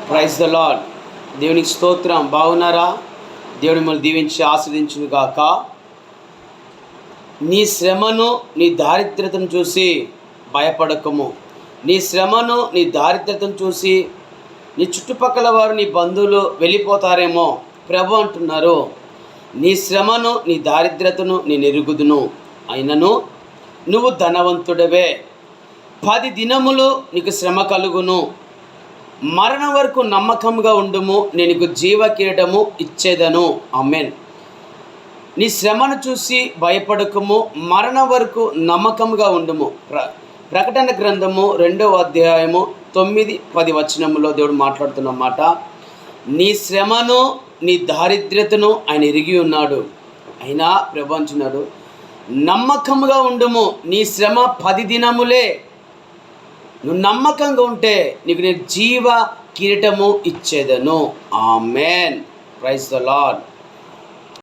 Praise the lord. దేవునికి స్తోత్రం. బాగున్నారా? దేవుడు మిమ్మల్ని దీవించి ఆశీర్వదించును గాక. నీ శ్రమను, నీ దారిద్ర్యతను చూసి భయపడకము. నీ శ్రమను, నీ దారిద్ర్యతను చూసి నీ చుట్టుపక్కల వారు, నీ బంధువులు వెళ్ళిపోతారేమో. ప్రభు అంటున్నారు, నీ శ్రమను, నీ దారిద్ర్యతను నేను ఎరుగుదును, అయినను నువ్వు ధనవంతుడవే. 10 దినములు నీకు శ్రమ కలుగును, మరణం వరకు నమ్మకంగా ఉండుము, నేను నీకు జీవ కిరీటము ఇచ్చేదను. ఆమేన్. నీ శ్రమను చూసి భయపడకము, మరణం వరకు నమ్మకంగా ఉండుము. ప్రకటన గ్రంథము 2వ అధ్యాయము 9-10 వచనములో దేవుడు మాట్లాడుతున్న మాట. నీ శ్రమను, నీ దారిద్ర్యతను ఆయన ఎరిగి ఉన్నాడు. అయినా ప్రభు అంటున్నాడు, నమ్మకంగా ఉండుము. నీ శ్రమ 10 దినములే. నువ్వు నమ్మకంగా ఉంటే నీకు నేను జీవ కిరీటము ఇచ్చేదను. ఆమేన్. Praise the lord.